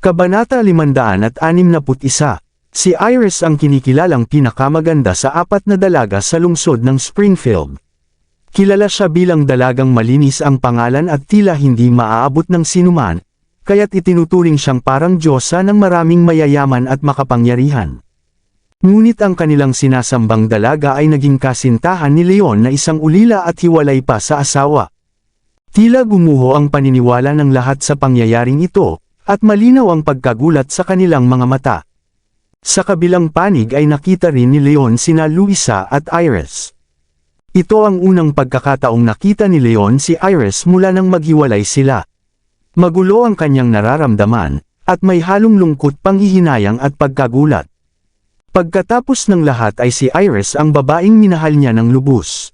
Kabanata 561. Si Iris ang kinikilalang pinakamaganda sa 4 na dalaga sa lungsod ng Springfield. Kilala siya bilang dalagang malinis ang pangalan at tila hindi maaabot ng sinuman, kaya't itinuturing siyang parang diyosa ng maraming mayayaman at makapangyarihan. Ngunit ang kanilang sinasambang dalaga ay naging kasintahan ni Leon na isang ulila at hiwalay pa sa asawa. Tila gumuho ang paniniwala ng lahat sa pangyayaring ito, at malinaw ang pagkagulat sa kanilang mga mata. Sa kabilang panig ay nakita rin ni Leon sina Luisa at Iris. Ito ang unang pagkakataong nakita ni Leon si Iris mula nang maghiwalay sila. Magulo ang kanyang nararamdaman, at may halong lungkot, panghihinayang at pagkagulat. Pagkatapos ng lahat ay si Iris ang babaeng minahal niya ng lubos.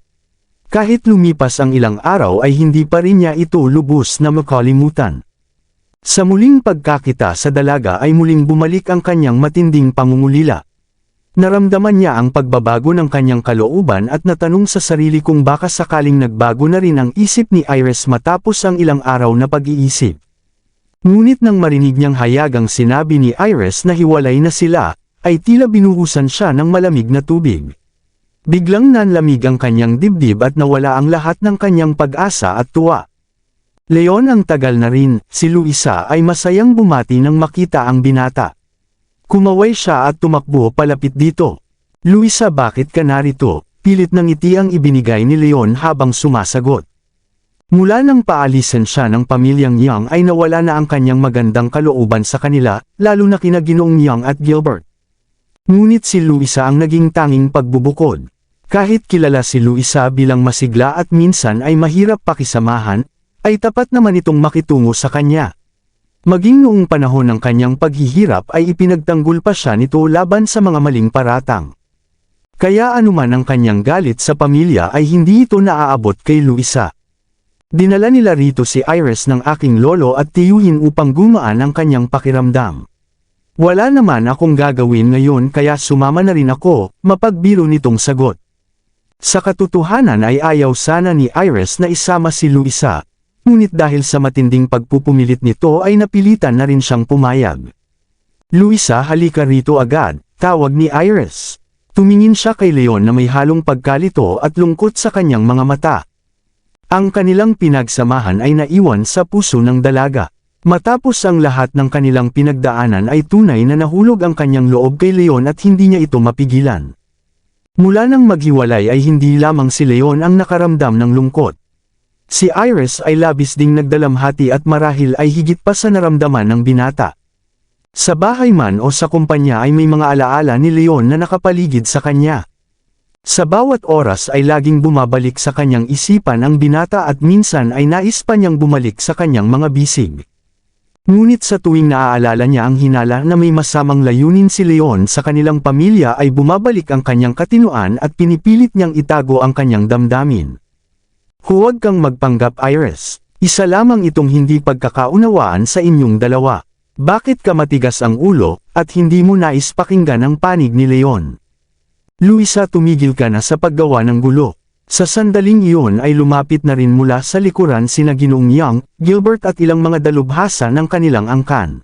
Kahit lumipas ang ilang araw ay hindi pa rin niya ito lubos na makalimutan. Sa muling pagkakita sa dalaga ay muling bumalik ang kanyang matinding pangungulila. Naramdaman niya ang pagbabago ng kanyang kalooban at natanong sa sarili kung baka sakaling nagbago na rin ang isip ni Iris matapos ang ilang araw na pag-iisip. Ngunit nang marinig niyang hayagang sinabi ni Iris na hiwalay na sila, ay tila binuhusan siya ng malamig na tubig. Biglang nanlamig ang kanyang dibdib at nawala ang lahat ng kanyang pag-asa at tuwa. Leon, ang tagal na rin, si Luisa ay masayang bumati nang makita ang binata. Kumaway siya at tumakbo palapit dito. Luisa, bakit ka narito? Pilit ng ngiti ang ibinigay ni Leon habang sumasagot. Mula nang paalisan siya ng pamilyang Young ay nawala na ang kanyang magandang kalooban sa kanila, lalo na kina Ginoong Young at Gilbert. Ngunit si Luisa ang naging tanging pagbubukod. Kahit kilala si Luisa bilang masigla at minsan ay mahirap pakisamahan, ay tapat naman itong makitungo sa kanya. Maging noong panahon ng kanyang paghihirap ay ipinagtanggol pa siya nito laban sa mga maling paratang. Kaya anuman ang kanyang galit sa pamilya ay hindi ito naaabot kay Luisa. Dinala nila rito si Iris ng aking lolo at tiyuhin upang gumaan ang kanyang pakiramdam. Wala naman akong gagawin ngayon kaya sumama na rin ako, mapagbiro nitong sagot. Sa katotohanan ay ayaw sana ni Iris na isama si Luisa, ngunit dahil sa matinding pagpupumilit nito ay napilitan na rin siyang pumayag. Luisa, halika rito agad, tawag ni Iris. Tumingin siya kay Leon na may halong pagkalito at lungkot sa kanyang mga mata. Ang kanilang pinagsamahan ay naiwan sa puso ng dalaga. Matapos ang lahat ng kanilang pinagdaanan ay tunay na nahulog ang kanyang loob kay Leon at hindi niya ito mapigilan. Mula nang maghiwalay ay hindi lamang si Leon ang nakaramdam ng lungkot. Si Iris ay labis ding nagdalamhati at marahil ay higit pa sa naramdaman ng binata. Sa bahay man o sa kumpanya ay may mga alaala ni Leon na nakapaligid sa kanya. Sa bawat oras ay laging bumabalik sa kanyang isipan ang binata at minsan ay nais pa niyang bumalik sa kanyang mga bisig. Ngunit sa tuwing naaalala niya ang hinala na may masamang layunin si Leon sa kanilang pamilya ay bumabalik ang kanyang katinuan at pinipilit niyang itago ang kanyang damdamin. Huwag kang magpanggap, Iris. Isa lamang itong hindi pagkakaunawaan sa inyong dalawa. Bakit ka matigas ang ulo, at hindi mo nais pakinggan ang panig ni Leon? Luisa, tumigil ka na sa paggawa ng gulo. Sa sandaling iyon ay lumapit na rin mula sa likuran sina Ginoong Young, Gilbert at ilang mga dalubhasa ng kanilang angkan.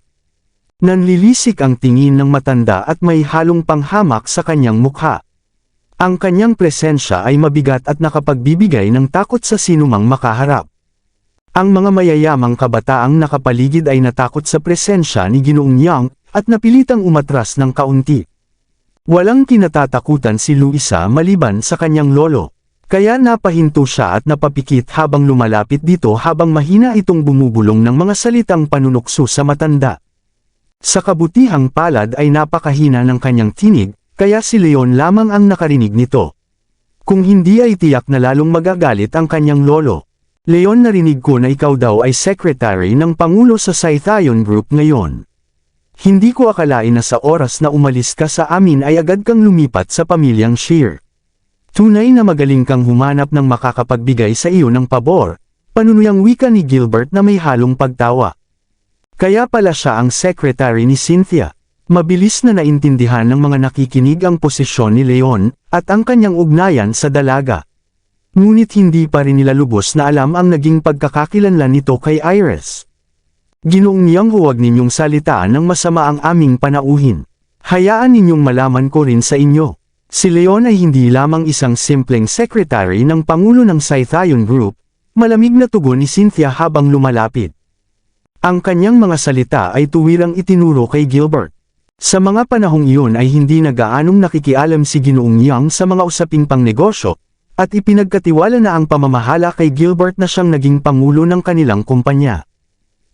Nanlilisik ang tingin ng matanda at may halong panghamak sa kanyang mukha. Ang kanyang presensya ay mabigat at nakapagbibigay ng takot sa sinumang makaharap. Ang mga mayayamang kabataang nakapaligid ay natakot sa presensya ni Ginoong Young at napilitang umatras ng kaunti. Walang kinatatakutan si Luisa maliban sa kanyang lolo. Kaya napahinto siya at napapikit habang lumalapit dito habang mahina itong bumubulong ng mga salitang panunukso sa matanda. Sa kabutihang palad ay napakahina ng kanyang tinig, kaya si Leon lamang ang nakarinig nito. Kung hindi ay tiyak na lalong magagalit ang kanyang lolo. Leon, narinig ko na ikaw daw ay secretary ng Pangulo sa Scythian Group ngayon. Hindi ko akalain na sa oras na umalis ka sa amin ay agad kang lumipat sa pamilyang Shear. Tunay na magaling kang humanap ng makakapagbigay sa iyo ng pabor, panunuyang wika ni Gilbert na may halong pagtawa. Kaya pala siya ang secretary ni Cynthia. Mabilis na naintindihan ng mga nakikinig ang posisyon ni Leon, at ang kanyang ugnayan sa dalaga. Ngunit hindi pa rin nila lubos na alam ang naging pagkakakilanlan nito kay Iris. Ginoong Yang, huwag ninyong salitaan ng masama ang aming panauhin. Hayaan ninyong malaman ko rin sa inyo. Si Leon ay hindi lamang isang simpleng secretary ng Pangulo ng Scythian Group, malamig na tugon ni Cynthia habang lumalapit. Ang kanyang mga salita ay tuwirang itinuro kay Gilbert. Sa mga panahong iyon ay hindi na gaanong nakikialam si Ginoong Yang sa mga usaping pangnegosyo, at ipinagkatiwala na ang pamamahala kay Gilbert na siyang naging pangulo ng kanilang kumpanya.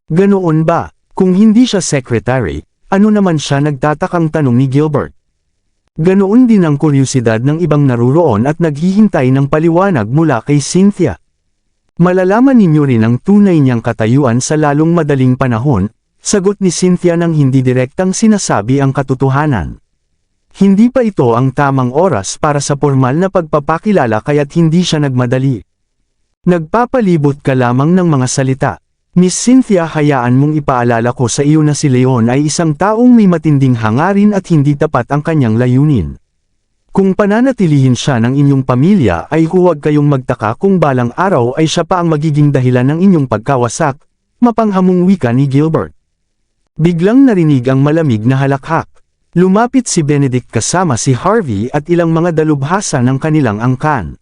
Ganoon ba? Kung hindi siya secretary, ano naman siya, nagtatakang tanong ni Gilbert. Ganoon din ang kuryosidad ng ibang naruroon at naghihintay ng paliwanag mula kay Cynthia. Malalaman ninyo rin ang tunay niyang katayuan sa lalong madaling panahon, sagot ni Cynthia nang hindi direktang sinasabi ang katotohanan. Hindi pa ito ang tamang oras para sa formal na pagpapakilala kaya't hindi siya nagmadali. Nagpapalibot ka lamang ng mga salita. Miss Cynthia, hayaan mong ipaalala ko sa iyo na si Leon ay isang taong may matinding hangarin at hindi tapat ang kanyang layunin. Kung pananatilihin siya ng inyong pamilya ay huwag kayong magtaka kung balang araw ay siya pa ang magiging dahilan ng inyong pagkawasak, mapanghamong wika ni Gilbert. Biglang narinig ang malamig na halakhak. Lumapit si Benedict kasama si Harvey at ilang mga dalubhasa ng kanilang angkan.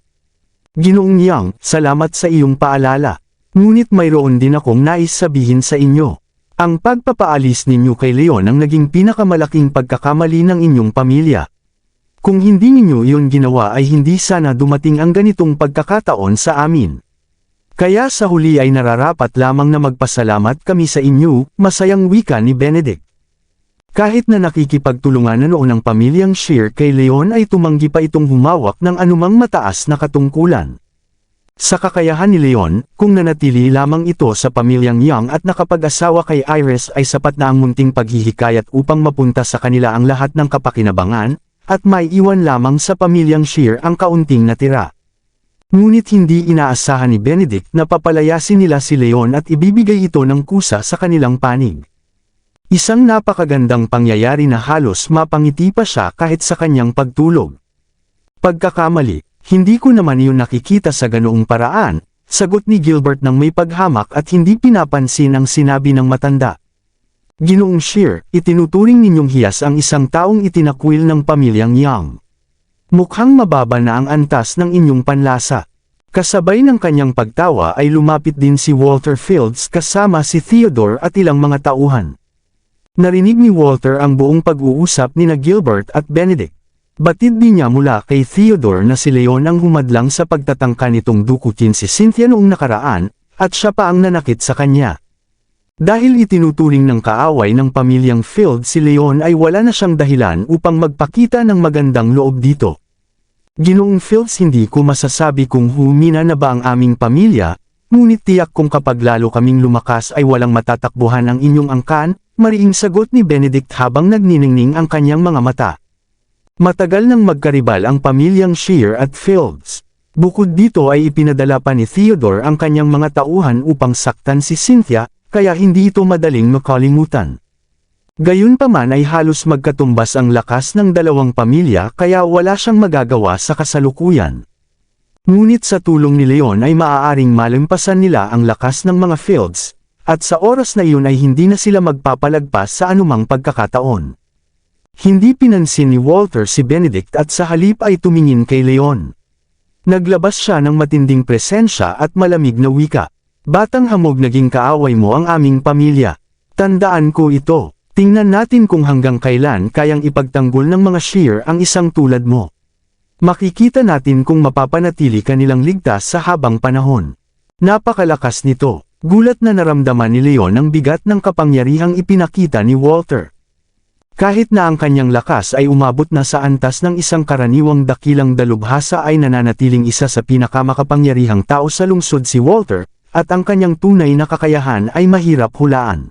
Ginoong Yang, salamat sa iyong paalala. Ngunit mayroon din akong nais sabihin sa inyo. Ang pagpapaalis ninyo kay Leon ang naging pinakamalaking pagkakamali ng inyong pamilya. Kung hindi ninyo iyon ginawa ay hindi sana dumating ang ganitong pagkakataon sa amin. Kaya sa huli ay nararapat lamang na magpasalamat kami sa inyo, masayang wika ni Benedict. Kahit na nakikipagtulungan na noon ang pamilyang Shear kay Leon ay tumanggi pa itong humawak ng anumang mataas na katungkulan. Sa kakayahan ni Leon, kung nanatili lamang ito sa pamilyang Yang at nakapag-asawa kay Iris ay sapat na ang munting paghihikayat upang mapunta sa kanila ang lahat ng kapakinabangan, at may iwan lamang sa pamilyang Shear ang kaunting natira. Ngunit hindi inaasahan ni Benedict na papalayasin nila si Leon at ibibigay ito ng kusa sa kanilang panig. Isang napakagandang pangyayari na halos mapangiti pa siya kahit sa kanyang pagtulog. Pagkakamali. Hindi ko naman iyon nakikita sa ganoong paraan, sagot ni Gilbert nang may paghamak at hindi pinapansin ang sinabi ng matanda. Ginoong Shear, itinuturing ninyong hiyas ang isang taong itinakwil ng pamilyang Yang. Mukhang mababa na ang antas ng inyong panlasa. Kasabay ng kanyang pagtawa ay lumapit din si Walter Fields kasama si Theodore at ilang mga tauhan. Narinig ni Walter ang buong pag-uusap nina Gilbert at Benedict. Batid din niya mula kay Theodore na si Leon ang humadlang sa pagtatangka nitong dukutin si Cynthia noong nakaraan, at siya pa ang nanakit sa kanya. Dahil itinuturing ng kaaway ng pamilyang Field si Leon ay wala na siyang dahilan upang magpakita ng magandang loob dito. Ginoong Fields, hindi ko masasabi kung humina na ba ang aming pamilya, ngunit tiyak kung kapag lalo kaming lumakas ay walang matatakbuhan ang inyong angkan, mariing sagot ni Benedict habang nagniningning ang kanyang mga mata. Matagal nang magkaribal ang pamilyang Shear at Fields. Bukod dito ay ipinadala pa ni Theodore ang kanyang mga tauhan upang saktan si Cynthia, kaya hindi ito madaling makalimutan. Gayunpaman ay halos magkatumbas ang lakas ng dalawang pamilya kaya wala siyang magagawa sa kasalukuyan. Ngunit sa tulong ni Leon ay maaaring malampasan nila ang lakas ng mga Fields, at sa oras na iyon ay hindi na sila magpapalagpas sa anumang pagkakataon. Hindi pinansin ni Walter si Benedict at sa halip ay tumingin kay Leon. Naglabas siya ng matinding presensya at malamig na wika. Batang hamog, naging kaaway mo ang aming pamilya. Tandaan ko ito. Tingnan natin kung hanggang kailan kayang ipagtanggol ng mga Shear ang isang tulad mo. Makikita natin kung mapapanatili ka nilang ligtas sa habang panahon. Napakalakas nito. Gulat na naramdaman ni Leon ang bigat ng kapangyarihang ipinakita ni Walter. Kahit na ang kanyang lakas ay umabot na sa antas ng isang karaniwang dakilang dalubhasa ay nananatiling isa sa pinakamakapangyarihang tao sa lungsod si Walter, at ang kanyang tunay na kakayahan ay mahirap hulaan.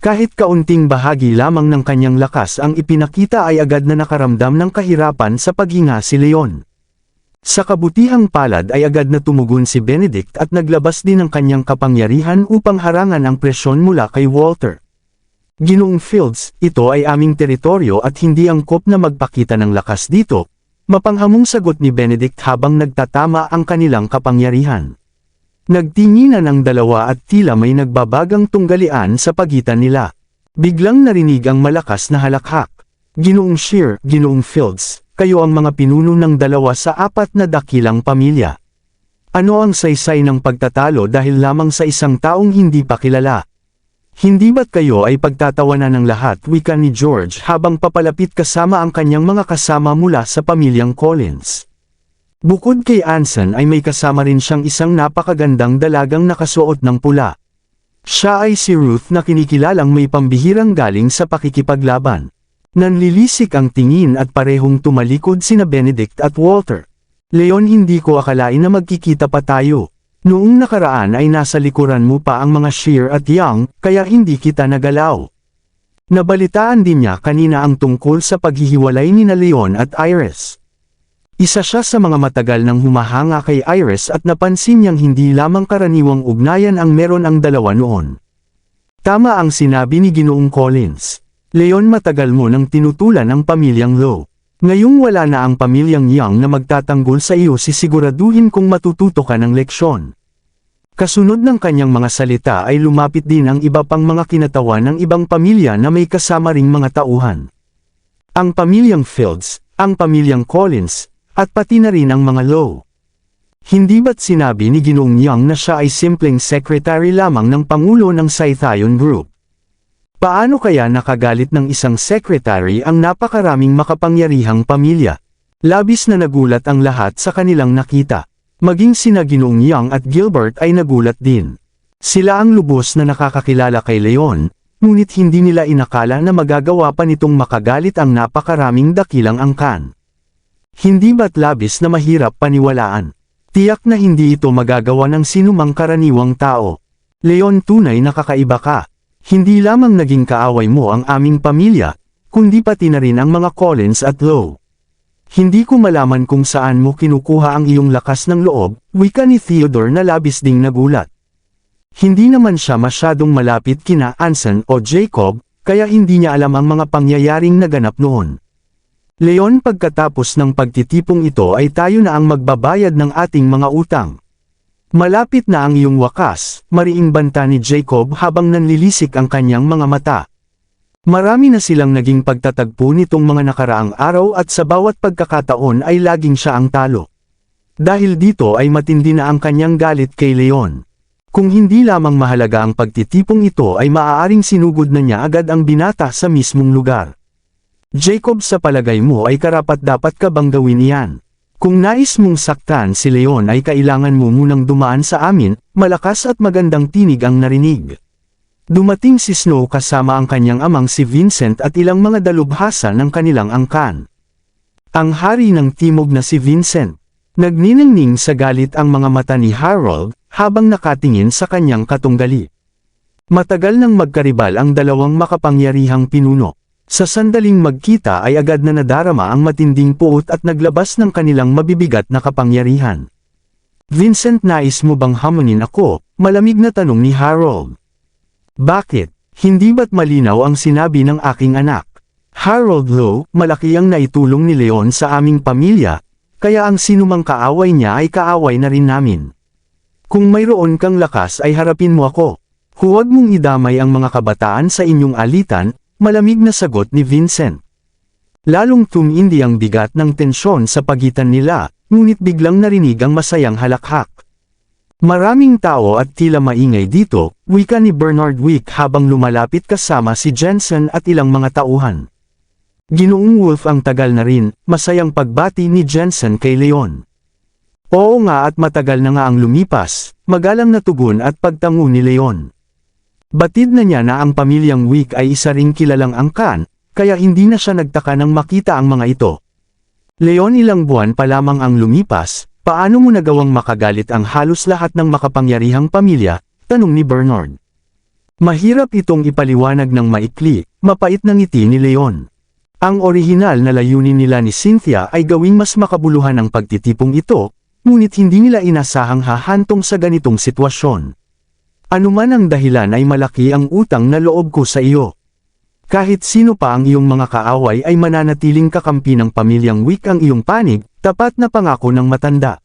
Kahit kaunting bahagi lamang ng kanyang lakas ang ipinakita ay agad na nakaramdam ng kahirapan sa paghinga si Leon. Sa kabutihang palad ay agad na tumugon si Benedict at naglabas din ng kanyang kapangyarihan upang harangan ang presyon mula kay Walter. Ginoong Fields, ito ay aming teritoryo at hindi angkop na magpakita ng lakas dito, mapanghamong sagot ni Benedict habang nagtatama ang kanilang kapangyarihan. Nagtinginan ang dalawa at tila may nagbabagang tunggalian sa pagitan nila. Biglang narinig ang malakas na halakhak. Ginoong Shear, Ginoong Fields, kayo ang mga pinuno ng dalawa sa apat na dakilang pamilya. Ano ang saysay ng pagtatalo dahil lamang sa isang taong hindi pa kilala? Hindi ba't kayo ay pagtatawanan ng lahat, wika ni George habang papalapit kasama ang kanyang mga kasama mula sa pamilyang Collins. Bukod kay Anson ay may kasama rin siyang isang napakagandang dalagang nakasuot ng pula. Siya ay si Ruth na kinikilalang may pambihirang galing sa pakikipaglaban. Nanlilisik ang tingin at parehong tumalikod sina Benedict at Walter. Leon, hindi ko akalain na magkikita pa tayo. Noong nakaraan ay nasa likuran mo pa ang mga Shear at Young, kaya hindi kita nagalaw. Nabalitaan din niya kanina ang tungkol sa paghihiwalay ni Leon at Iris. Isa siya sa mga matagal nang humahanga kay Iris at napansin niyang hindi lamang karaniwang ugnayan ang meron ang dalawa noon. Tama ang sinabi ni Ginoong Collins. Leon, matagal mo nang tinutulan ang pamilyang Lowe. Ngayong wala na ang pamilyang Young na magtatanggol sa iyo, sisiguraduhin kung matututo ka ng leksyon. Kasunod ng kanyang mga salita ay lumapit din ang iba pang mga kinatawan ng ibang pamilya na may kasama ring mga tauhan. Ang pamilyang Fields, ang pamilyang Collins, at pati na rin ang mga Lowe. Hindi ba't sinabi ni Ginoong Young na siya ay simpleng secretary lamang ng Pangulo ng Scythian Group? Paano kaya nakagalit ng isang secretary ang napakaraming makapangyarihang pamilya? Labis na nagulat ang lahat sa kanilang nakita. Maging sina Ginoong Young at Gilbert ay nagulat din. Sila ang lubos na nakakakilala kay Leon, ngunit hindi nila inakala na magagawa pa nitong makagalit ang napakaraming dakilang angkan. Hindi ba't labis na mahirap paniwalaan? Tiyak na hindi ito magagawa ng sinumang karaniwang tao. Leon, tunay na kakaiba ka. Hindi lamang naging kaaway mo ang aming pamilya, kundi pati na rin ang mga Collins at Lowe. Hindi ko malaman kung saan mo kinukuha ang iyong lakas ng loob, wika ni Theodore na labis ding nagulat. Hindi naman siya masyadong malapit kina Anson o Jacob, kaya hindi niya alam ang mga pangyayaring naganap noon. Leon, pagkatapos ng pagtitipong ito ay tayo na ang magbabayad ng ating mga utang. Malapit na ang iyong wakas, mariing banta ni Jacob habang nanlilisik ang kanyang mga mata. Marami na silang naging pagtatagpo nitong mga nakaraang araw at sa bawat pagkakataon ay laging siya ang talo. Dahil dito ay matindi na ang kanyang galit kay Leon. Kung hindi lamang mahalaga ang pagtitipong ito ay maaaring sinugod na niya agad ang binata sa mismong lugar. Jacob, sa palagay mo ay karapat-dapat ka bang gawin iyan? Kung nais mong saktan si Leon ay kailangan mo munang dumaan sa amin, malakas at magandang tinig ang narinig. Dumating si Snow kasama ang kanyang amang si Vincent at ilang mga dalubhasa ng kanilang angkan. Ang hari ng timog na si Vincent. Nagniningning sa galit ang mga mata ni Harold, habang nakatingin sa kanyang katunggali. Matagal nang magkaribal ang dalawang makapangyarihang pinuno. Sa sandaling magkita ay agad na nadarama ang matinding puot at naglabas ng kanilang mabibigat na kapangyarihan. Vincent, nais mo bang hamunin ako? Malamig na tanong ni Harold. Bakit? Hindi ba't malinaw ang sinabi ng aking anak? Harold Lowe, malaki ang naitulong ni Leon sa aming pamilya, kaya ang sinumang kaaway niya ay kaaway na rin namin. Kung mayroon kang lakas ay harapin mo ako. Huwag mong idamay ang mga kabataan sa inyong alitan, malamig na sagot ni Vincent. Lalong tumindi ang bigat ng tensyon sa pagitan nila, ngunit biglang narinig ang masayang halakhak. Maraming tao at tila maingay dito, wika ni Bernard Wick habang lumalapit kasama si Jensen at ilang mga tauhan. Ginoong Wolf, ang tagal na rin, masayang pagbati ni Jensen kay Leon. Oo nga, at matagal na nga ang lumipas, magalang na tugon at pagtango ni Leon. Batid na niya na ang pamilyang Wick ay isa ring kilalang angkan, kaya hindi na siya nagtaka nang makita ang mga ito. Leon, ilang buwan pa lamang ang lumipas, paano mo nagawang makagalit ang halos lahat ng makapangyarihang pamilya? Tanong ni Bernard. Mahirap itong ipaliwanag ng maikli, mapait ng ngiti ni Leon. Ang orihinal na layunin nila ni Cynthia ay gawing mas makabuluhan ang pagtitipong ito, ngunit hindi nila inasahang hahantong sa ganitong sitwasyon. Anuman ang dahilan ay malaki ang utang na loob ko sa iyo. Kahit sino pa ang iyong mga kaaway ay mananatiling kakampi ng pamilyang Wick ang iyong panig, tapat na pangako ng matanda.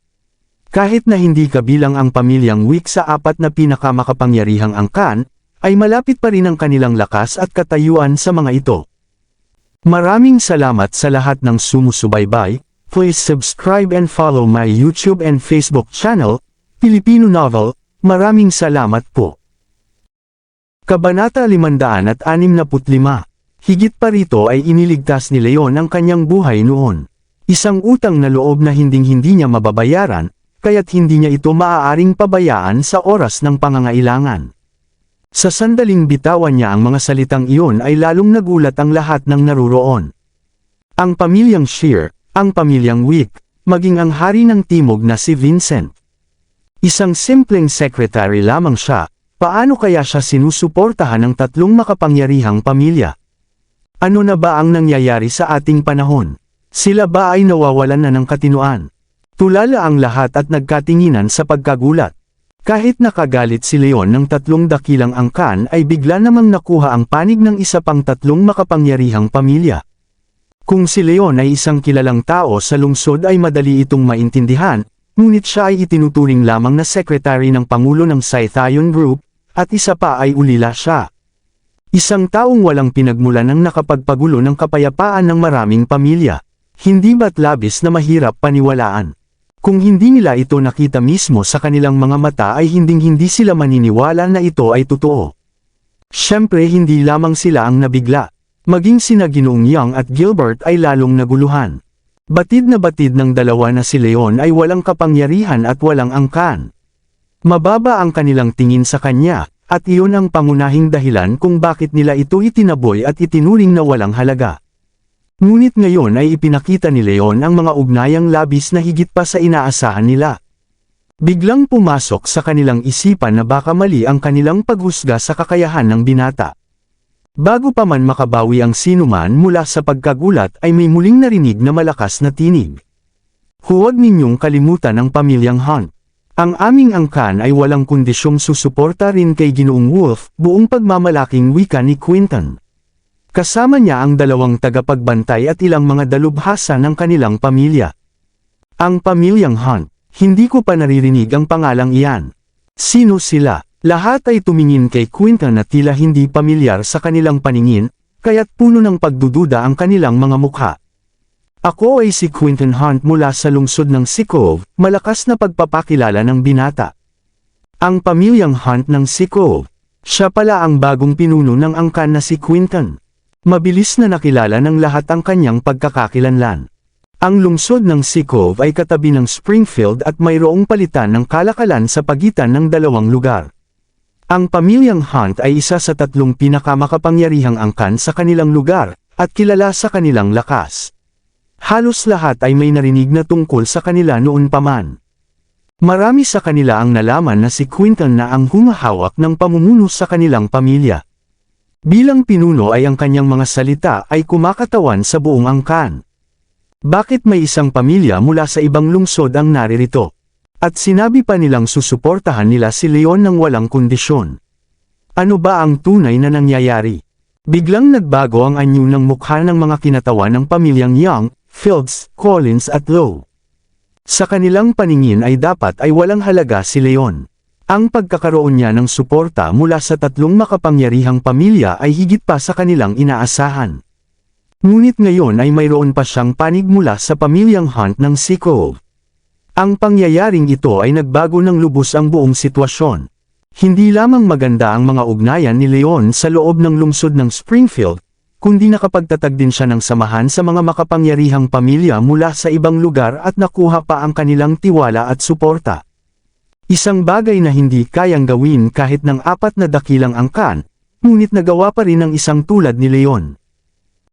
Kahit na hindi kabilang ang pamilyang Wick sa apat na pinakamakapangyarihang angkan, ay malapit pa rin ang kanilang lakas at katayuan sa mga ito. Maraming salamat sa lahat ng sumusubaybay. Please subscribe and follow my YouTube and Facebook channel, Filipino Novel. Maraming salamat po. Kabanata 565. Higit pa rito ay iniligtas ni Leon ang kanyang buhay noon. Isang utang na loob na hinding-hindi niya mababayaran, kaya't hindi niya ito maaaring pabayaan sa oras ng pangangailangan. Sa sandaling bitawan niya ang mga salitang iyon ay lalong nagulat ang lahat ng naruroon. Ang pamilyang Shear, ang pamilyang Wick, maging ang hari ng timog na si Vincent. Isang simpleng secretary lamang siya, paano kaya siya sinusuportahan ng tatlong makapangyarihang pamilya? Ano na ba ang nangyayari sa ating panahon? Sila ba ay nawawalan na ng katinuan? Tulala ang lahat at nagkatinginan sa pagkagulat. Kahit nakagalit si Leon ng tatlong dakilang angkan ay bigla namang nakuha ang panig ng isa pang tatlong makapangyarihang pamilya. Kung si Leon ay isang kilalang tao sa lungsod ay madali itong maintindihan, ngunit siya ay itinuturing lamang na sekretary ng Pangulo ng Scythian Group, at isa pa ay ulila siya. Isang taong walang pinagmulan ang nakapagpagulo ng kapayapaan ng maraming pamilya. Hindi ba't labis na mahirap paniwalaan? Kung hindi nila ito nakita mismo sa kanilang mga mata ay hinding-hindi sila maniniwala na ito ay totoo. Siyempre hindi lamang sila ang nabigla. Maging sina Ginoong Young at Gilbert ay lalong naguluhan. Batid na batid ng dalawa na si Leon ay walang kapangyarihan at walang angkan. Mababa ang kanilang tingin sa kanya, at iyon ang pangunahing dahilan kung bakit nila ito itinaboy at itinuring na walang halaga. Ngunit ngayon ay ipinakita ni Leon ang mga ugnayang labis na higit pa sa inaasahan nila. Biglang pumasok sa kanilang isipan na baka mali ang kanilang paghusga sa kakayahan ng binata. Bago pa man makabawi ang sinuman mula sa pagkagulat ay may muling narinig na malakas na tinig. Huwag ninyong kalimutan ang pamilyang Hunt. Ang aming angkan ay walang kondisyong susuporta rin kay Ginoong Wolf, buong pagmamalaking wika ni Quinton. Kasama niya ang dalawang tagapagbantay at ilang mga dalubhasa ng kanilang pamilya. Ang pamilyang Hunt, hindi ko pa naririnig ang pangalang iyan. Sino sila? Lahat ay tumingin kay Quinton na tila hindi pamilyar sa kanilang paningin, kaya't puno ng pagdududa ang kanilang mga mukha. Ako ay si Quinton Hunt mula sa lungsod ng Sikov, malakas na pagpapakilala ng binata. Ang pamilyang Hunt ng Sikov. Siya pala ang bagong pinuno ng angkan na si Quinton. Mabilis na nakilala ng lahat ang kanyang pagkakakilanlan. Ang lungsod ng Sikov ay katabi ng Springfield at mayroong palitan ng kalakalan sa pagitan ng dalawang lugar. Ang pamilyang Hunt ay isa sa tatlong pinakamakapangyarihang angkan sa kanilang lugar, at kilala sa kanilang lakas. Halos lahat ay may narinig na tungkol sa kanila noon pa man. Marami sa kanila ang nalaman na si Quinton na ang humahawak ng pamumuno sa kanilang pamilya. Bilang pinuno ay ang kanyang mga salita ay kumakatawan sa buong angkan. Bakit may isang pamilya mula sa ibang lungsod ang naririto? At sinabi pa nilang susuportahan nila si Leon ng walang kondisyon. Ano ba ang tunay na nangyayari? Biglang nagbago ang anyo ng mukha ng mga kinatawan ng pamilyang Young, Fields, Collins at Lowe. Sa kanilang paningin ay dapat ay walang halaga si Leon. Ang pagkakaroon niya ng suporta mula sa tatlong makapangyarihang pamilya ay higit pa sa kanilang inaasahan. Ngunit ngayon ay mayroon pa siyang panig mula sa pamilyang Hunt ng Sikov. Ang pangyayaring ito ay nagbago ng lubos ang buong sitwasyon. Hindi lamang maganda ang mga ugnayan ni Leon sa loob ng lungsod ng Springfield, kundi nakapagtatag din siya ng samahan sa mga makapangyarihang pamilya mula sa ibang lugar at nakuha pa ang kanilang tiwala at suporta. Isang bagay na hindi kayang gawin kahit ng apat na dakilang angkan, ngunit nagawa pa rin ng isang tulad ni Leon.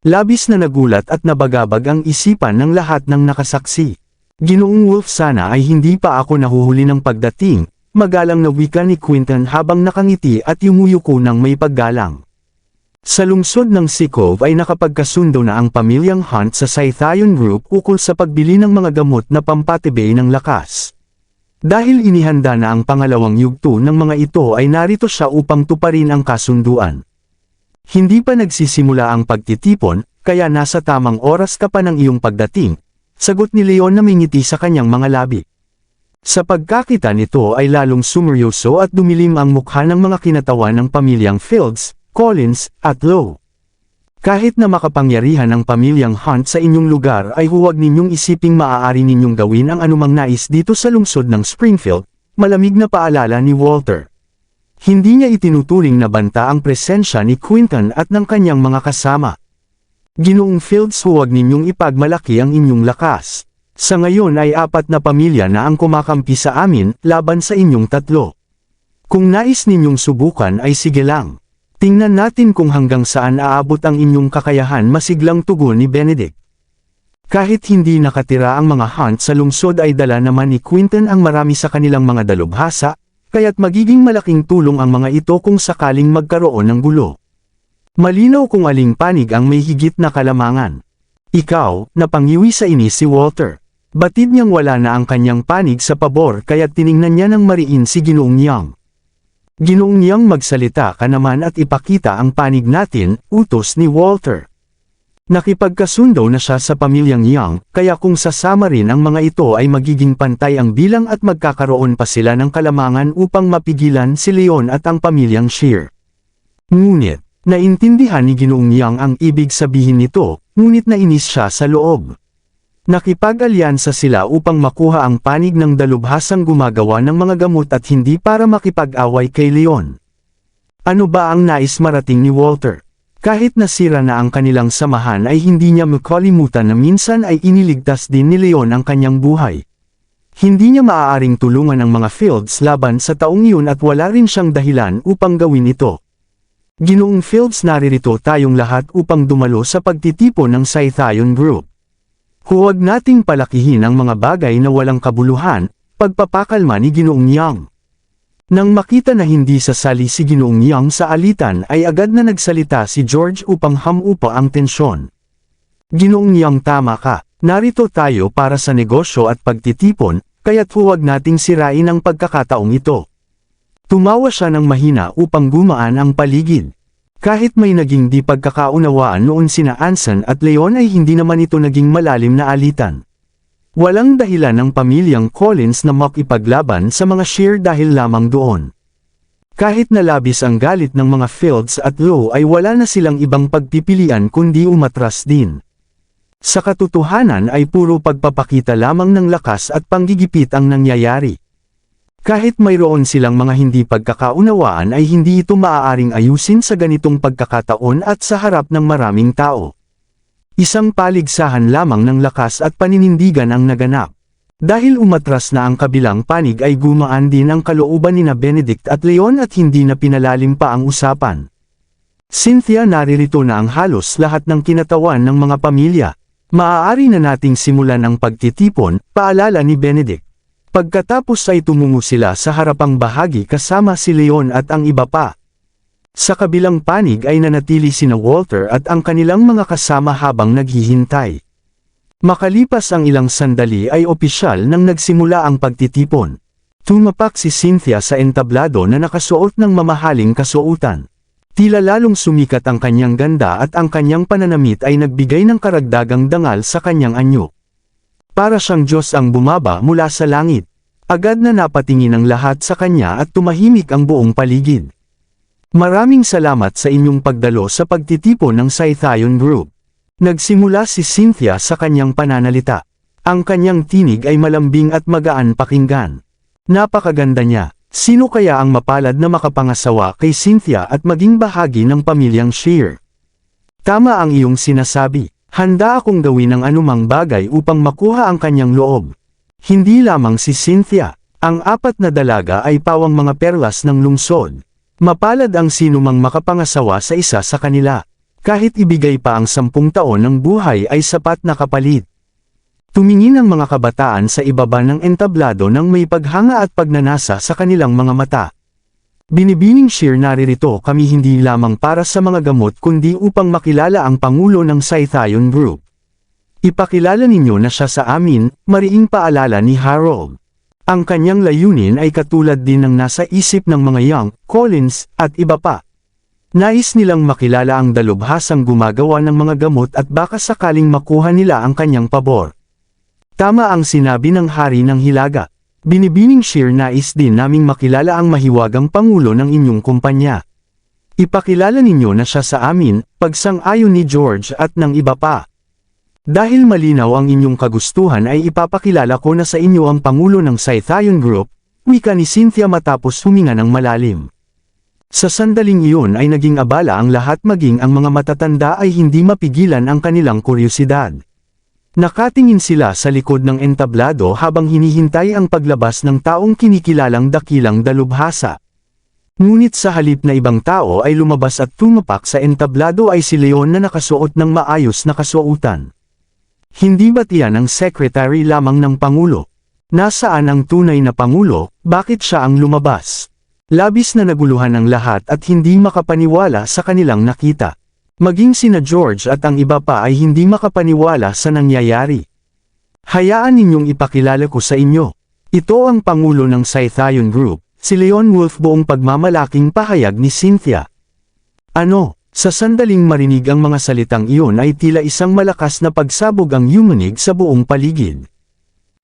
Labis na nagulat at nabagabag ang isipan ng lahat ng nakasaksi. Ginoong Wolf, sana ay hindi pa ako nahuhuli ng pagdating, magalang na wika ni Quinton habang nakangiti at yumuyuko ng may paggalang. Sa lungsod ng Sikov ay nakapagkasundo na ang pamilyang Hunt sa Scythian Group ukol sa pagbili ng mga gamot na pampatibay ng lakas. Dahil inihanda na ang pangalawang yugto ng mga ito ay narito siya upang tuparin ang kasunduan. Hindi pa nagsisimula ang pagtitipon, kaya nasa tamang oras ka pa ng iyong pagdating, sagot ni Leon na may ngiti sa kanyang mga labi. Sa pagkakita nito ay lalong sumeryoso at dumilim ang mukha ng mga kinatawan ng pamilyang Fields, Collins, at Lowe. Kahit na makapangyarihan ang pamilyang Hunt sa inyong lugar ay huwag ninyong isiping maaari ninyong gawin ang anumang nais dito sa lungsod ng Springfield, malamig na paalala ni Walter. Hindi niya itinuturing na banta ang presensya ni Quinton at ng kanyang mga kasama. Ginoong Fields, huwag ninyong ipagmalaki ang inyong lakas. Sa ngayon ay 4 na pamilya na ang kumakampi sa amin laban sa inyong 3. Kung nais ninyong subukan ay sige lang. Tingnan natin kung hanggang saan aabot ang inyong kakayahan, masiglang tugon ni Benedict. Kahit hindi nakatira ang mga Hunt sa lungsod ay dala naman ni Quinton ang marami sa kanilang mga dalubhasa, kaya't magiging malaking tulong ang mga ito kung sakaling magkaroon ng gulo. Malinaw kung aling panig ang may higit na kalamangan. Ikaw, napangiwi sa inis si Walter. Batid niyang wala na ang kanyang panig sa pabor kaya't tiningnan niya ng mariin si Ginoong Young. Ginoong Young, magsalita ka naman at ipakita ang panig natin, utos ni Walter. Nakipagkasundo na siya sa pamilyang Young, kaya kung sasama rin ang mga ito ay magiging pantay ang bilang at magkakaroon pa sila ng kalamangan upang mapigilan si Leon at ang pamilyang Shear. Ngunit, naintindihan ni Ginoong Young ang ibig sabihin nito, ngunit nainis siya sa loob. Nakipag-alyansa sila upang makuha ang panig ng dalubhasang gumagawa ng mga gamot at hindi para makipag-away kay Leon. Ano ba ang nais marating ni Walter? Kahit nasira na ang kanilang samahan ay hindi niya makalimutan na minsan ay iniligtas din ni Leon ang kanyang buhay. Hindi niya maaaring tulungan ang mga Fields laban sa taong iyon at wala rin siyang dahilan upang gawin ito. Ginoong Fields, naririto tayong lahat upang dumalo sa pagtitipon ng Scythian Group. Huwag nating palakihin ang mga bagay na walang kabuluhan, pagpapakalma ni Ginoong Young. Nang makita na hindi sasali si Ginoong Young sa alitan ay agad na nagsalita si George upang hamupa ang tensyon. Ginoong Young, tama ka, narito tayo para sa negosyo at pagtitipon, kaya't huwag nating sirain ang pagkakataong ito. Tumawa siya ng mahina upang gumaan ang paligid. Kahit may naging di pagkakaunawaan noon sina Anson at Leon ay hindi naman ito naging malalim na alitan. Walang dahilan ng pamilyang Collins na makipaglaban sa mga Shear dahil lamang doon. Kahit nalabis ang galit ng mga Fields at Lowe ay wala na silang ibang pagpipilian kundi umatras din. Sa katotohanan ay puro pagpapakita lamang ng lakas at panggigipit ang nangyayari. Kahit mayroon silang mga hindi pagkakaunawaan ay hindi ito maaaring ayusin sa ganitong pagkakataon at sa harap ng maraming tao. Isang paligsahan lamang ng lakas at paninindigan ang naganap. Dahil umatras na ang kabilang panig ay gumaan din ang kalooban nina Benedict at Leon at hindi na pinalalim pa ang usapan. Cynthia, naririto na ang halos lahat ng kinatawan ng mga pamilya. Maaari na nating simulan ang pagtitipon, paalala ni Benedict. Pagkatapos ay tumungo sila sa harapang bahagi kasama si Leon at ang iba pa. Sa kabilang panig ay nanatili sina Walter at ang kanilang mga kasama habang naghihintay. Makalipas ang ilang sandali ay opisyal nang nagsimula ang pagtitipon. Tumapak si Cynthia sa entablado na nakasuot ng mamahaling kasuotan. Tila lalong sumikat ang kanyang ganda at ang kanyang pananamit ay nagbigay ng karagdagang dangal sa kanyang anyo. Para siyang Diyos ang bumaba mula sa langit. Agad na napatingin ang lahat sa kanya at tumahimik ang buong paligid. Maraming salamat sa inyong pagdalo sa pagtitipon ng Scythian Group. Nagsimula si Cynthia sa kanyang pananalita. Ang kanyang tinig ay malambing at magaan pakinggan. Napakaganda niya. Sino kaya ang mapalad na makapangasawa kay Cynthia at maging bahagi ng pamilyang Shear? Tama ang iyong sinasabi. Handa akong gawin ang anumang bagay upang makuha ang kanyang loob. Hindi lamang si Cynthia. Ang 4 na dalaga ay pawang mga perlas ng lungsod. Mapalad ang sinumang makapangasawa sa isa sa kanila. Kahit ibigay pa ang 10 taon ng buhay ay sapat na kapalit. Tumingin ang mga kabataan sa ibaba ng entablado nang may paghanga at pagnanasa sa kanilang mga mata. Binibining Shear, naririto kami hindi lamang para sa mga gamot kundi upang makilala ang Pangulo ng Scythian Group. Ipakilala ninyo na siya sa amin, mariing paalala ni Harold. Ang kanyang layunin ay katulad din ng nasa isip ng mga Young, Collins, at iba pa. Nais nilang makilala ang dalubhasang gumagawa ng mga gamot at baka sakaling makuha nila ang kanyang pabor. Tama ang sinabi ng Hari ng Hilaga. Binibining Shear, nais din naming makilala ang mahiwagang pangulo ng inyong kumpanya. Ipakilala ninyo na siya sa amin, pagsang-ayon ni George at ng iba pa. Dahil malinaw ang inyong kagustuhan ay ipapakilala ko na sa inyo ang pangulo ng Scythian Group, wika ni Cynthia matapos huminga ng malalim. Sa sandaling iyon ay naging abala ang lahat, maging ang mga matatanda ay hindi mapigilan ang kanilang kuryosidad. Nakatingin sila sa likod ng entablado habang hinihintay ang paglabas ng taong kinikilalang dakilang dalubhasa. Ngunit sa halip na ibang tao ay lumabas at tumapak sa entablado ay si Leon na nakasuot ng maayos na kasuotan. Hindi ba't iyan ang secretary lamang ng Pangulo? Nasaan ang tunay na Pangulo? Bakit siya ang lumabas? Labis na naguluhan ang lahat at hindi makapaniwala sa kanilang nakita. Maging sina George at ang iba pa ay hindi makapaniwala sa nangyayari. Hayaan ninyong ipakilala ko sa inyo. Ito ang Pangulo ng Scythian Group, si Leon Wolf, buong pagmamalaking pahayag ni Cynthia. Ano? Sa sandaling marinig ang mga salitang iyon ay tila isang malakas na pagsabog ang yumanig sa buong paligid.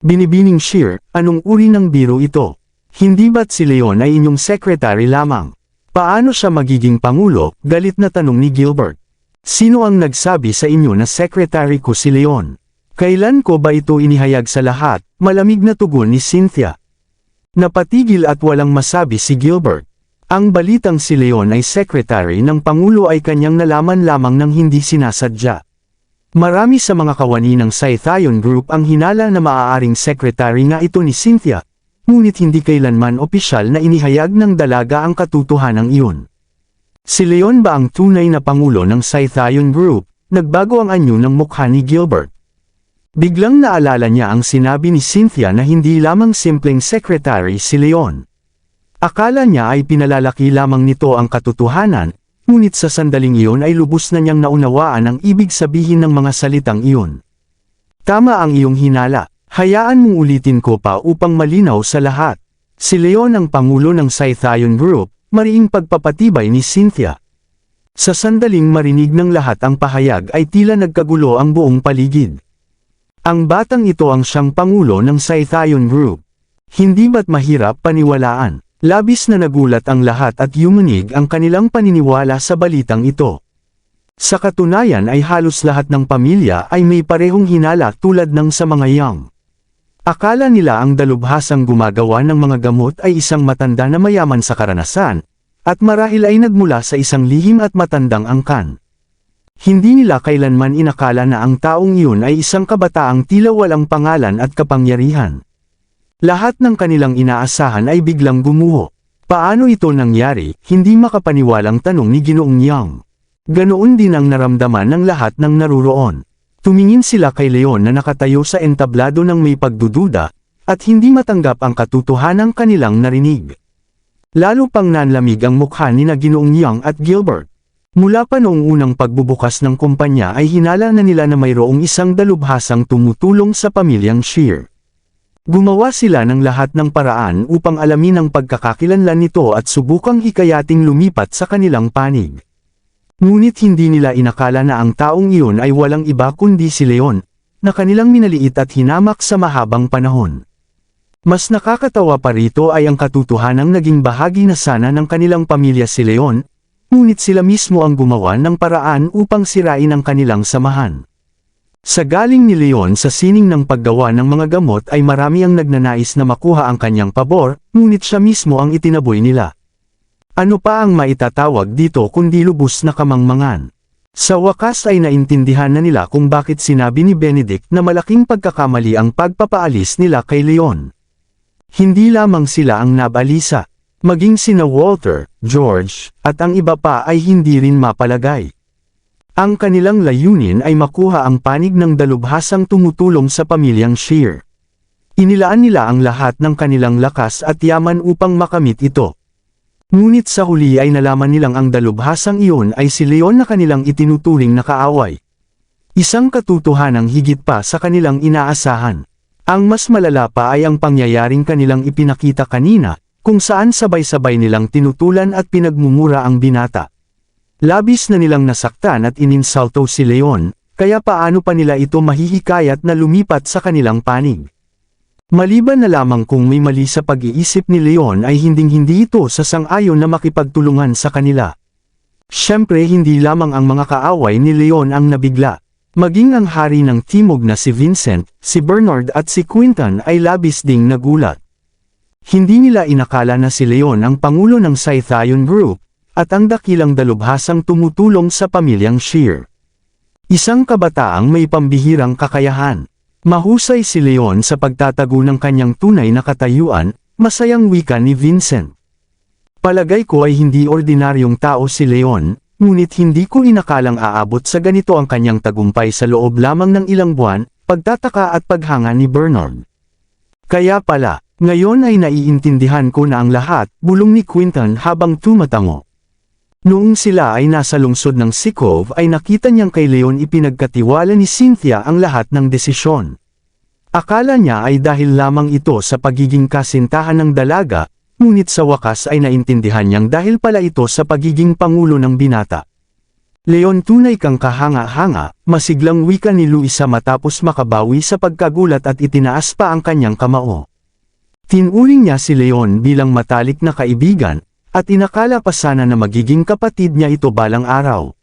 Binibining Shear, anong uri ng biro ito? Hindi ba't si Leon ay inyong secretary lamang? Paano siya magiging Pangulo? Galit na tanong ni Gilbert. Sino ang nagsabi sa inyo na secretary ko si Leon? Kailan ko ba ito inihayag sa lahat? Malamig na tugon ni Cynthia. Napatigil at walang masabi si Gilbert. Ang balitang si Leon ay secretary ng Pangulo ay kanyang nalaman lamang ng hindi sinasadya. Marami sa mga kawani ng Scythian Group ang hinala na maaaring secretary nga ito ni Cynthia, ngunit hindi kailanman opisyal na inihayag ng dalaga ang katotohanan iyon. Si Leon ba ang tunay na Pangulo ng Scythian Group? Nagbago ang anyo ng mukha ni Gilbert. Biglang naalala niya ang sinabi ni Cynthia na hindi lamang simpleng secretary si Leon. Akala niya ay pinalalaki lamang nito ang katotohanan, ngunit sa sandaling iyon ay lubos na niyang naunawaan ang ibig sabihin ng mga salitang iyon. Tama ang iyong hinala. Hayaan mong ulitin ko pa upang malinaw sa lahat. Si Leon ang Pangulo ng Scythian Group, mariing pagpapatibay ni Cynthia. Sa sandaling marinig ng lahat ang pahayag ay tila nagkagulo ang buong paligid. Ang batang ito ang siyang Pangulo ng Scythian Group. Hindi ba't mahirap paniwalaan? Labis na nagulat ang lahat at yumanig ang kanilang paniniwala sa balitang ito. Sa katunayan ay halos lahat ng pamilya ay may parehong hinala tulad ng sa mga Young. Akala nila ang dalubhasang gumagawa ng mga gamot ay isang matanda na mayaman sa karanasan, at marahil ay nagmula sa isang lihim at matandang angkan. Hindi nila kailanman inakala na ang taong iyon ay isang kabataang tila walang pangalan at kapangyarihan. Lahat ng kanilang inaasahan ay biglang gumuho. Paano ito nangyari? Hindi makapaniwalang tanong ni Ginoong Young. Ganoon din ang naramdaman ng lahat ng naruroon. Tumingin sila kay Leon na nakatayo sa entablado ng may pagdududa, at hindi matanggap ang katotohanang kanilang narinig. Lalo pang nanlamig ang mukha ni na Ginoong Young at Gilbert. Mula pa noong unang pagbubukas ng kumpanya ay hinala na nila na mayroong isang dalubhasang tumutulong sa pamilyang Shear. Gumawa sila ng lahat ng paraan upang alamin ang pagkakakilanlan nito at subukang hikayating lumipat sa kanilang panig. Ngunit hindi nila inakala na ang taong iyon ay walang iba kundi si Leon, na kanilang minaliit at hinamak sa mahabang panahon. Mas nakakatawa pa rito ay ang katotohanang naging bahagi na sana ng kanilang pamilya si Leon, ngunit sila mismo ang gumawa ng paraan upang sirain ang kanilang samahan. Sa galing ni Leon sa sining ng paggawa ng mga gamot ay marami ang nagnanais na makuha ang kanyang pabor, ngunit siya mismo ang itinaboy nila. Ano pa ang maitatawag dito kundi lubos na kamangmangan? Sa wakas ay naintindihan na nila kung bakit sinabi ni Benedict na malaking pagkakamali ang pagpapaalis nila kay Leon. Hindi lamang sila ang nabalisa, maging sina Walter, George, at ang iba pa ay hindi rin mapalagay. Ang kanilang layunin ay makuha ang panig ng dalubhasang tumutulong sa pamilyang Shear. Inilaan nila ang lahat ng kanilang lakas at yaman upang makamit ito. Ngunit sa huli ay nalaman nilang ang dalubhasang iyon ay si Leon na kanilang itinuturing na kaaway. Isang katotohanang higit pa sa kanilang inaasahan. Ang mas malala pa ay ang pangyayaring kanilang ipinakita kanina, kung saan sabay-sabay nilang tinutulan at pinagmumura ang binata. Labis na nilang nasaktan at ininsulto si Leon, kaya paano pa nila ito mahihikayat na lumipat sa kanilang panig? Maliban na lamang kung may mali sa pag-iisip ni Leon ay hinding-hindi ito sasang-ayon na makipagtulungan sa kanila. Siyempre hindi lamang ang mga kaaway ni Leon ang nabigla. Maging ang hari ng Timog na si Vincent, si Bernard at si Quinton ay labis ding nagulat. Hindi nila inakala na si Leon ang pangulo ng Scythian Group, at ang dakilang dalubhasang tumutulong sa pamilyang Shear. Isang kabataang may pambihirang kakayahan. Mahusay si Leon sa pagtatago ng kanyang tunay na katayuan, masayang wika ni Vincent. Palagay ko ay hindi ordinaryong tao si Leon, ngunit hindi ko inakalang aabot sa ganito ang kanyang tagumpay sa loob lamang ng ilang buwan, pagtataka at paghanga ni Bernard. Kaya pala, ngayon ay naiintindihan ko na ang lahat, bulong ni Quinton habang tumatango. Noong sila ay nasa lungsod ng Sikov ay nakita niyang kay Leon ipinagkatiwala ni Cynthia ang lahat ng desisyon. Akala niya ay dahil lamang ito sa pagiging kasintahan ng dalaga, ngunit sa wakas ay naintindihan niyang dahil pala ito sa pagiging pangulo ng binata. Leon, tunay kang kahanga-hanga, masiglang wika ni Luisa matapos makabawi sa pagkagulat at itinaas pa ang kanyang kamao. Tinuring niya si Leon bilang matalik na kaibigan, at inakala pa sana na magiging kapatid niya ito balang araw.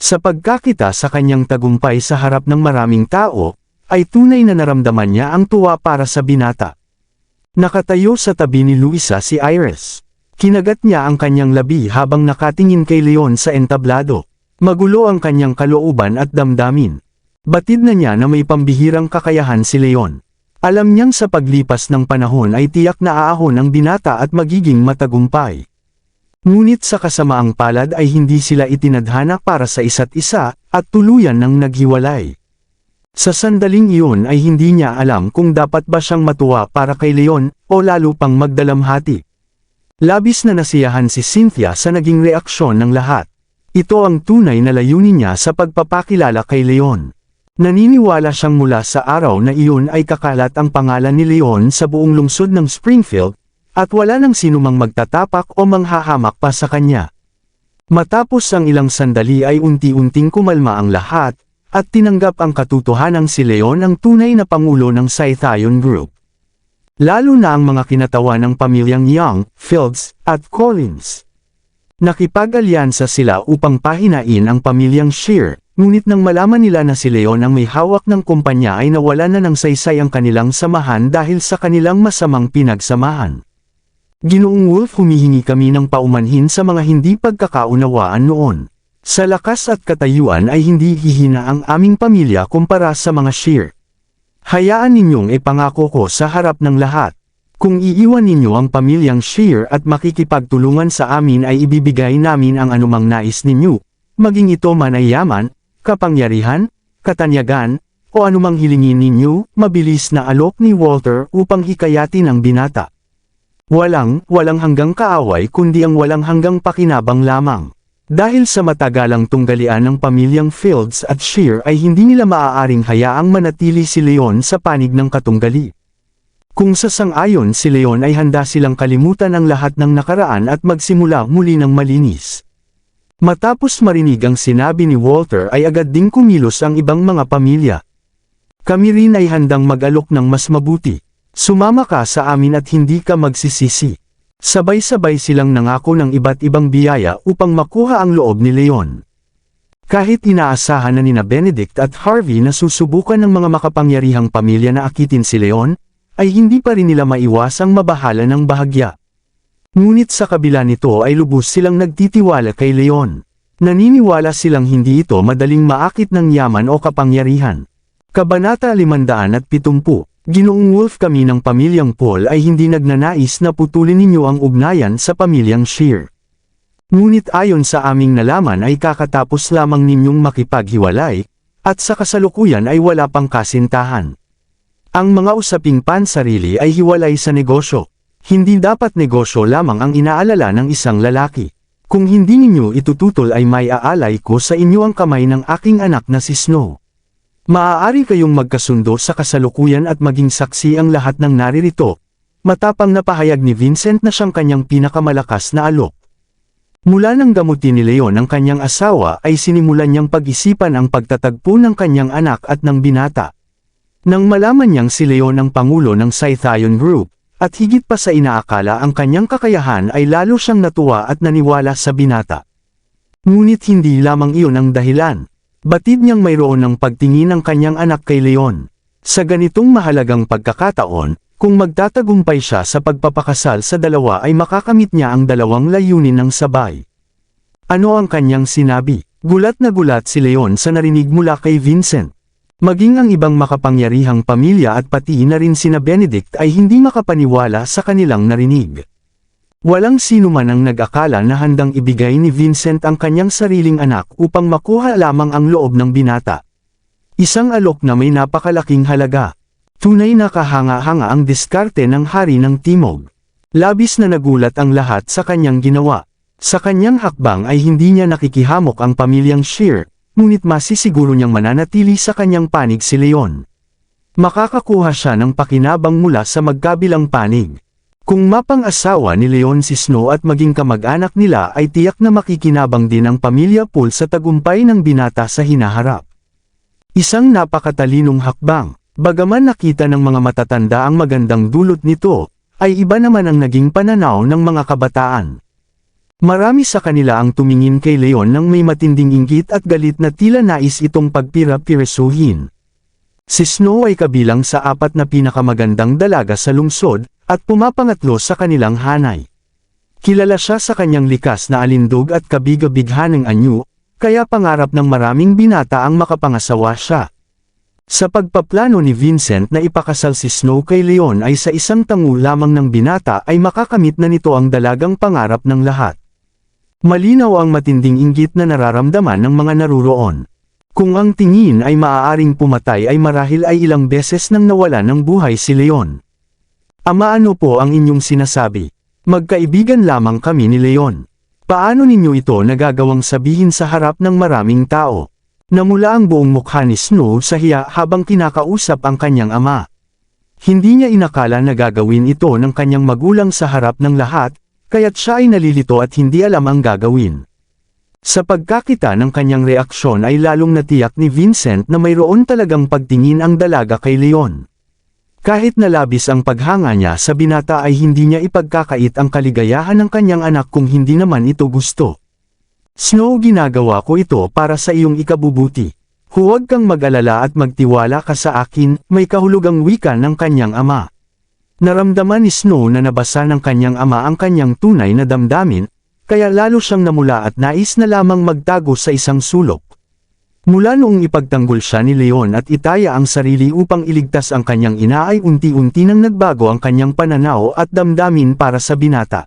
Sa pagkakita sa kanyang tagumpay sa harap ng maraming tao, ay tunay na naramdaman niya ang tuwa para sa binata. Nakatayo sa tabi ni Luisa si Iris. Kinagat niya ang kanyang labi habang nakatingin kay Leon sa entablado. Magulo ang kanyang kalooban at damdamin. Batid na niya na may pambihirang kakayahan si Leon. Alam niyang sa paglipas ng panahon ay tiyak na aahon ang binata at magiging matagumpay. Ngunit sa kasamaang palad ay hindi sila itinadhana para sa isa't isa, at tuluyan ng naghiwalay. Sa sandaling iyon ay hindi niya alam kung dapat ba siyang matuwa para kay Leon, o lalo pang magdalamhati. Labis na nasiyahan si Cynthia sa naging reaksyon ng lahat. Ito ang tunay na layunin niya sa pagpapakilala kay Leon. Naniniwala siyang mula sa araw na iyon ay kakalat ang pangalan ni Leon sa buong lungsod ng Springfield, at wala nang sinumang magtatapak o manghahamak pa sa kanya. Matapos ang ilang sandali ay unti-unting kumalma ang lahat, at tinanggap ang katotohanang si Leon ang tunay na pangulo ng Scythian Group. Lalo na ang mga kinatawa ng pamilyang Young, Fields, at Collins. Nakipag-alyansa sila upang pahinain ang pamilyang Shear, ngunit nang malaman nila na si Leon ang may hawak ng kumpanya ay nawalan na ng saysay ang kanilang samahan dahil sa kanilang masamang pinagsamahan. Ginoong Wolf, humihingi kami ng paumanhin sa mga hindi pagkakaunawaan noon. Sa lakas at katayuan ay hindi hihina ang aming pamilya kumpara sa mga Shear. Hayaan ninyong ipangako ko sa harap ng lahat. Kung iiwan ninyo ang pamilyang Shear at makikipagtulungan sa amin ay ibibigay namin ang anumang nais ninyo, maging ito man ay yaman, kapangyarihan, katanyagan, o anumang hilingin ninyo, mabilis na alok ni Walter upang hikayatin ang binata. Walang hanggang kaaway kundi ang walang hanggang pakinabang lamang. Dahil sa matagalang tunggalian ng pamilyang Fields at Shear ay hindi nila maaaring hayaang manatili si Leon sa panig ng katunggali. Kung sasang-ayon si Leon ay handa silang kalimutan ang lahat ng nakaraan at magsimula muli ng malinis. Matapos marinig ang sinabi ni Walter ay agad ding kumilos ang ibang mga pamilya. Kami rin ay handang mag-alok ng mas mabuti. Sumama ka sa amin at hindi ka magsisisi. Sabay-sabay silang nangako ng iba't ibang biyaya upang makuha ang loob ni Leon. Kahit inaasahan na nina Benedict at Harvey na susubukan ng mga makapangyarihang pamilya na akitin si Leon, ay hindi pa rin nila maiwasang mabahala ng bahagya. Ngunit sa kabila nito ay lubos silang nagtitiwala kay Leon. Naniniwala silang hindi ito madaling maakit ng yaman o kapangyarihan. Kabanata 570. Ginoong Wolf, kami ng pamilyang Paul ay hindi nagnanais na putulin ninyo ang ugnayan sa pamilyang Shear. Ngunit ayon sa aming nalaman ay kakatapos lamang ninyong makipaghiwalay, at sa kasalukuyan ay wala pang kasintahan. Ang mga usaping pansarili ay hiwalay sa negosyo. Hindi dapat negosyo lamang ang inaalala ng isang lalaki. Kung hindi ninyo itututol ay may aalay ko sa inyo ang kamay ng aking anak na si Snow. Maaari kayong magkasundo sa kasalukuyan at maging saksi ang lahat ng naririto. Matapang na pahayag ni Vincent na siyang kanyang pinakamalakas na alok. Mula nang gamutin ni Leon ang kanyang asawa ay sinimulan niyang pag-isipan ang pagtatagpo ng kanyang anak at ng binata. Nang malaman niyang si Leon ang pangulo ng Scythian Group, at higit pa sa inaakala ang kanyang kakayahan ay lalo siyang natuwa at naniwala sa binata. Ngunit hindi lamang iyon ang dahilan. Batid niyang mayroon ng pagtingin ang kanyang anak kay Leon. Sa ganitong mahalagang pagkakataon, kung magtatagumpay siya sa pagpapakasal sa dalawa ay makakamit niya ang dalawang layunin ng sabay. Ano ang kanyang sinabi? Gulat na gulat si Leon sa narinig mula kay Vincent. Maging ang ibang makapangyarihang pamilya at pati na rin sina Benedict ay hindi makapaniwala sa kanilang narinig. Walang sino man ang nag-akala na handang ibigay ni Vincent ang kanyang sariling anak upang makuha lamang ang loob ng binata. Isang alok na may napakalaking halaga. Tunay na kahanga-hanga ang diskarte ng hari ng Timog. Labis na nagulat ang lahat sa kanyang ginawa. Sa kanyang hakbang ay hindi niya nakikihamok ang pamilyang Shear, ngunit masisiguro niyang mananatili sa kanyang panig si Leon. Makakakuha siya ng pakinabang mula sa magkabilang panig. Kung mapang-asawa ni Leon si Snow at maging kamag-anak nila ay tiyak na makikinabang din ang pamilya Pool sa tagumpay ng binata sa hinaharap. Isang napakatalinong hakbang, bagaman nakita ng mga matatanda ang magandang dulot nito, ay iba naman ang naging pananaw ng mga kabataan. Marami sa kanila ang tumingin kay Leon nang may matinding inggit at galit na tila nais itong pagpira-pirasuhin. Si Snow ay kabilang sa 4 na pinakamagandang dalaga sa lungsod, at pumapangatlo sa kanilang hanay. Kilala siya sa kanyang likas na alindog at kabig-bighaneng anyo, kaya pangarap ng maraming binata ang makapangasawa siya. Sa pagpaplano ni Vincent na ipakasal si Snow kay Leon ay sa isang tango lamang ng binata ay makakamit na nito ang dalagang pangarap ng lahat. Malinaw ang matinding inggit na nararamdaman ng mga naruroon. Kung ang tingin ay maaaring pumatay ay marahil ay ilang beses nang nawala ng buhay si Leon. Ama, ano po ang inyong sinasabi? Magkaibigan lamang kami ni Leon. Paano ninyo ito nagagawang sabihin sa harap ng maraming tao? Namula ang buong mukha ni Snow sa hiya habang kinakausap ang kanyang ama. Hindi niya inakala na gagawin ito ng kanyang magulang sa harap ng lahat, kaya't siya ay nalilito at hindi alam ang gagawin. Sa pagkakita ng kanyang reaksyon ay lalong natiyak ni Vincent na mayroon talagang pagtingin ang dalaga kay Leon. Kahit nalabis ang paghanga niya sa binata ay hindi niya ipagkakait ang kaligayahan ng kanyang anak kung hindi naman ito gusto. Snow, ginagawa ko ito para sa iyong ikabubuti. Huwag kang mag-alala at magtiwala ka sa akin, may kahulugang wika ng kanyang ama. Naramdaman ni Snow na nabasa ng kanyang ama ang kanyang tunay na damdamin, kaya lalo siyang namula at nais na lamang magtago sa isang sulok. Mula noong ipagtanggol siya ni Leon at itaya ang sarili upang iligtas ang kanyang ina ay unti-unti nang nagbago ang kanyang pananaw at damdamin para sa binata.